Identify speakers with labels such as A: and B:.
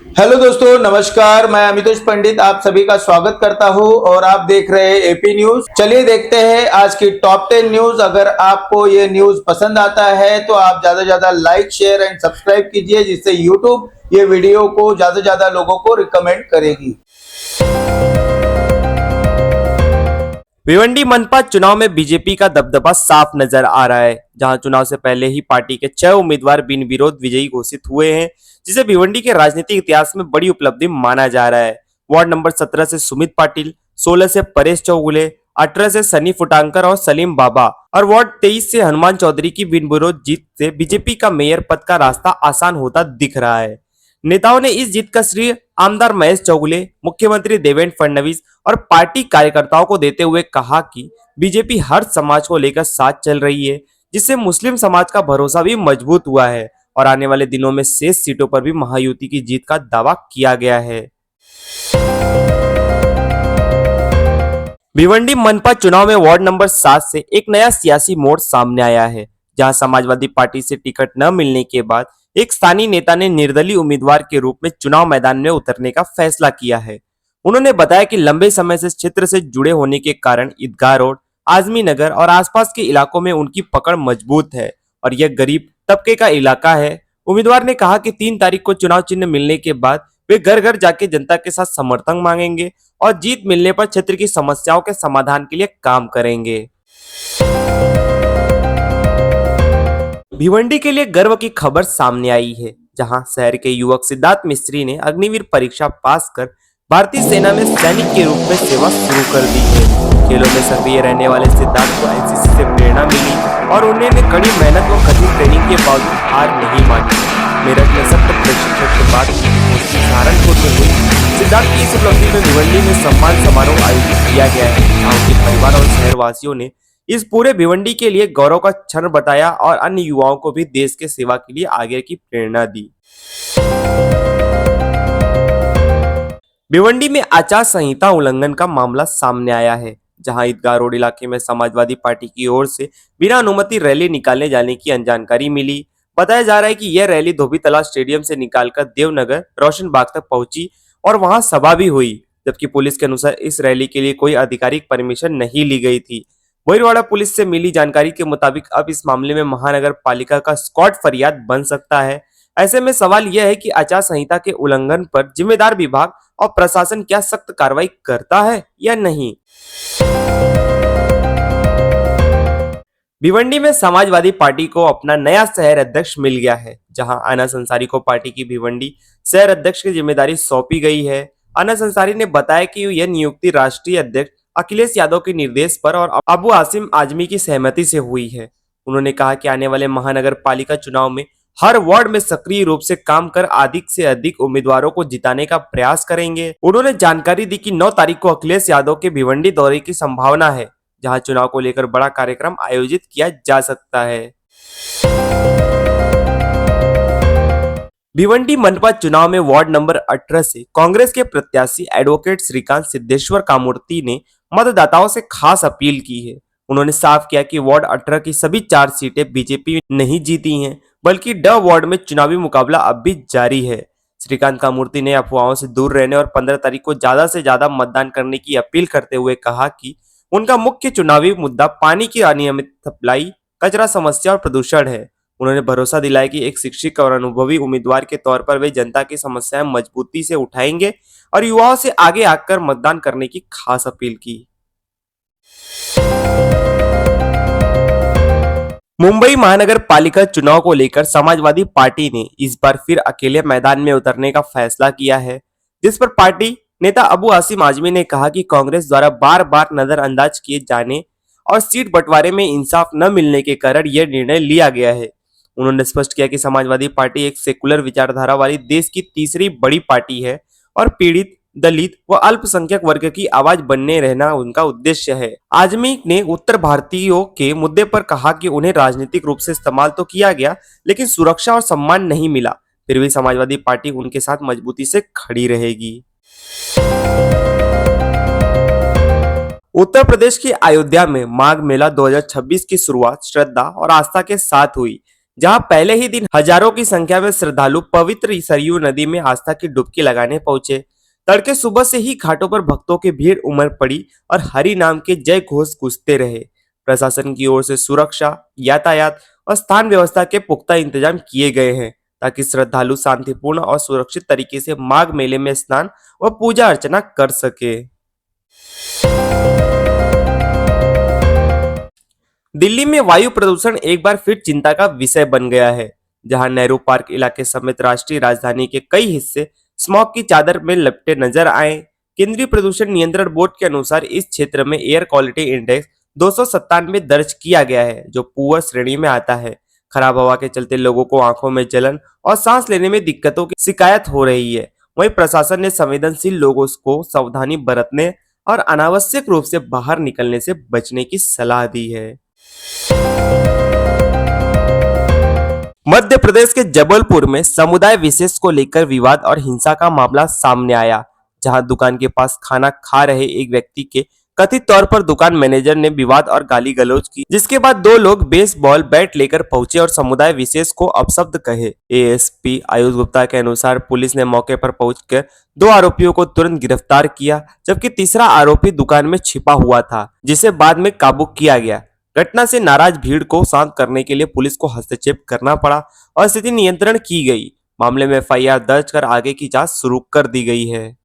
A: Hello दोस्तों, नमस्कार। मैं अमितोष पंडित आप सभी का स्वागत करता हूं और आप देख रहे हैं एपी न्यूज। चलिए देखते हैं आज की टॉप 10 न्यूज। अगर आपको ये न्यूज पसंद आता है तो आप ज्यादा से ज्यादा लाइक, शेयर एंड सब्सक्राइब कीजिए, जिससे यूट्यूब ये वीडियो को ज्यादा से ज्यादा लोगों को रिकमेंड करेगी।
B: भिवंडी मनपा चुनाव में बीजेपी का दबदबा साफ नजर आ रहा है, जहां चुनाव से पहले ही पार्टी के 6 उम्मीदवार बिन विरोध विजयी घोषित हुए हैं, जिसे भिवंडी के राजनीतिक इतिहास में बड़ी उपलब्धि माना जा रहा है। वार्ड नंबर 17 से सुमित पाटिल, 16 से परेश चौगुले, 18 से सनी फुटांकर और सलीम बाबा और वार्ड 23 से हनुमान चौधरी की बिन विरोध जीत से बीजेपी का मेयर पद का रास्ता आसान होता दिख रहा है। नेताओं ने इस जीत का श्रेय आमदार महेश चौगुले, मुख्यमंत्री देवेंद्र फडणवीस और पार्टी कार्यकर्ताओं को देते हुए कहा कि बीजेपी हर समाज को लेकर साथ चल रही है, जिससे मुस्लिम समाज का भरोसा भी मजबूत हुआ है और आने वाले दिनों में शेष सीटों पर भी महायुति की जीत का दावा किया गया है। भिवंडी मनपा चुनाव में वार्ड नंबर 7 से एक नया सियासी मोड़ सामने आया है, जहां समाजवादी पार्टी से टिकट न मिलने के बाद एक स्थानीय नेता ने निर्दलीय उम्मीदवार के रूप में चुनाव मैदान में उतरने का फैसला किया है। उन्होंने बताया कि लंबे समय से क्षेत्र से जुड़े होने के कारण ईदगाह रोड, आजमी नगर और आसपास के इलाकों में उनकी पकड़ मजबूत है और यह गरीब तबके का इलाका है। उम्मीदवार ने कहा कि 3 तारीख को चुनाव चिन्ह मिलने के बाद वे घर घर जाके जनता के साथ समर्थन मांगेंगे और जीत मिलने पर क्षेत्र की समस्याओं के समाधान के लिए काम करेंगे। भिवंडी के लिए गर्व की खबर सामने आई है, जहां शहर के युवक सिद्धार्थ मिस्त्री ने अग्निवीर परीक्षा पास कर भारतीय सेना में सैनिक के रूप में सेवा शुरू कर दी है। खेलों में सक्रिय रहने वाले सिद्धार्थ को एनसीसी से प्रेरणा मिली और उन्होंने कड़ी मेहनत व कठिन ट्रेनिंग के बावजूद हार नहीं मानी। मेरठ में सख्त प्रशिक्षण के बाद सहारनपुर में हुई सिद्धार्थ की इस उपलब्धि में भिवंडी में सम्मान समारोह आयोजित किया गया है, जहां उनके परिवार और शहरवासियों ने इस पूरे भिवंडी के लिए गौरव का क्षण बताया और अन्य युवाओं को भी देश के सेवा के लिए आगे की प्रेरणा दी। भिवंडी में आचार संहिता उल्लंघन का मामला सामने आया है, जहां ईदगाह रोड इलाके में समाजवादी पार्टी की ओर से बिना अनुमति रैली निकालने जाने की जानकारी मिली। बताया जा रहा है कि यह रैली धोबी तालाब स्टेडियम से निकालकर देवनगर रोशन बाग तक पहुंची और वहां सभा भी हुई, जबकि पुलिस के अनुसार इस रैली के लिए कोई आधिकारिक परमिशन नहीं ली गई थी। बोईरवाड़ा पुलिस से मिली जानकारी के मुताबिक अब इस मामले में महानगर पालिका का स्क्वाड फरियाद बन सकता है। ऐसे में सवाल यह है कि आचार संहिता के उल्लंघन पर जिम्मेदार विभाग और प्रशासन क्या सख्त कार्रवाई करता है या नहीं। भिवंडी में समाजवादी पार्टी को अपना नया शहर अध्यक्ष मिल गया है, जहां अनस अंसारी को पार्टी की भिवंडी शहर अध्यक्ष की जिम्मेदारी सौंपी गई है। अनस अंसारी ने बताया कि यह नियुक्ति राष्ट्रीय अध्यक्ष अखिलेश यादव के निर्देश पर और अबू आसिम आजमी की सहमति से हुई है। उन्होंने कहा कि आने वाले महानगर पालिका चुनाव में हर वार्ड में सक्रिय रूप से काम कर अधिक से अधिक उम्मीदवारों को जिताने का प्रयास करेंगे। उन्होंने जानकारी दी कि 9 तारीख को अखिलेश यादव के भिवंडी दौरे की संभावना है, जहां चुनाव को लेकर बड़ा कार्यक्रम आयोजित किया जा सकता है। भिवंडी मनपा चुनाव में वार्ड नंबर 18 से कांग्रेस के प्रत्याशी एडवोकेट श्रीकांत सिद्धेश्वर कामूर्ति ने मतदाताओं से खास अपील की है। उन्होंने साफ किया कि वार्ड 18 की सभी 4 सीटें बीजेपी नहीं जीती हैं, बल्कि ड वार्ड में चुनावी मुकाबला अब भी जारी है। श्रीकांत कामूर्ति ने अफवाहों से दूर रहने और 15 तारीख को ज्यादा से ज्यादा मतदान करने की अपील करते हुए कहा कि उनका मुख्य चुनावी मुद्दा पानी की अनियमित सप्लाई, कचरा समस्या और प्रदूषण है। उन्होंने भरोसा दिलाया कि एक शिक्षित और अनुभवी उम्मीदवार के तौर पर वे जनता की समस्याएं मजबूती से उठाएंगे और युवाओं से आगे आकर मतदान करने की खास अपील की। मुंबई महानगर पालिका चुनाव को लेकर समाजवादी पार्टी ने इस बार फिर अकेले मैदान में उतरने का फैसला किया है, जिस पर पार्टी नेता अबू आसिम आजमी ने कहा कि कांग्रेस द्वारा बार बार नजरअंदाज किए जाने और सीट बंटवारे में इंसाफ न मिलने के कारण यह निर्णय लिया गया है। उन्होंने स्पष्ट किया कि समाजवादी पार्टी एक सेकुलर विचारधारा वाली देश की तीसरी बड़ी पार्टी है और पीड़ित, दलित व अल्पसंख्यक वर्ग की आवाज बनने रहना उनका उद्देश्य है। आजमी ने उत्तर भारतीयों के मुद्दे पर कहा कि उन्हें राजनीतिक रूप से इस्तेमाल तो किया गया, लेकिन सुरक्षा और सम्मान नहीं मिला। फिर भी समाजवादी पार्टी उनके साथ मजबूती से खड़ी रहेगी। उत्तर प्रदेश की अयोध्या में माघ मेला 2026 की शुरुआत श्रद्धा और आस्था के साथ हुई, जहां पहले ही दिन हजारों की संख्या में श्रद्धालु पवित्र सरयू नदी में आस्था की डुबकी लगाने पहुंचे। तड़के सुबह से ही घाटों पर भक्तों की भीड़ उमड़ पड़ी और हरि नाम के जय घोष गूंजते रहे। प्रशासन की ओर से सुरक्षा, यातायात और स्थान व्यवस्था के पुख्ता इंतजाम किए गए हैं ताकि श्रद्धालु शांतिपूर्ण और सुरक्षित तरीके से माघ मेले में स्नान व पूजा अर्चना कर सके। दिल्ली में वायु प्रदूषण एक बार फिर चिंता का विषय बन गया है, जहां नेहरू पार्क इलाके समेत राष्ट्रीय राजधानी के कई हिस्से स्मॉग की चादर में लपटे नजर आए। केंद्रीय प्रदूषण नियंत्रण बोर्ड के अनुसार इस क्षेत्र में एयर क्वालिटी इंडेक्स 297 दर्ज किया गया है, जो पुअर श्रेणी में आता है। खराब हवा के चलते लोगों को आंखों में जलन और सांस लेने में दिक्कतों की शिकायत हो रही है। वहीं प्रशासन ने संवेदनशील लोगों को सावधानी बरतने और अनावश्यक रूप से बाहर निकलने से बचने की सलाह दी है। मध्य प्रदेश के जबलपुर में समुदाय विशेष को लेकर विवाद और हिंसा का मामला सामने आया, जहां दुकान के पास खाना खा रहे एक व्यक्ति के कथित तौर पर दुकान मैनेजर ने विवाद और गाली गलौज की, जिसके बाद दो लोग बेसबॉल बैट लेकर पहुंचे और समुदाय विशेष को अपशब्द कहे। एएसपी आयुष गुप्ता के अनुसार पुलिस ने मौके पर पहुंचकर दो आरोपियों को तुरंत गिरफ्तार किया, जबकि तीसरा आरोपी दुकान में छिपा हुआ था, जिसे बाद में काबू किया गया। घटना से नाराज भीड़ को शांत करने के लिए पुलिस को हस्तक्षेप करना पड़ा और स्थिति नियंत्रण की गई। मामले में एफआईआर दर्ज कर आगे की जांच शुरू कर दी गई है।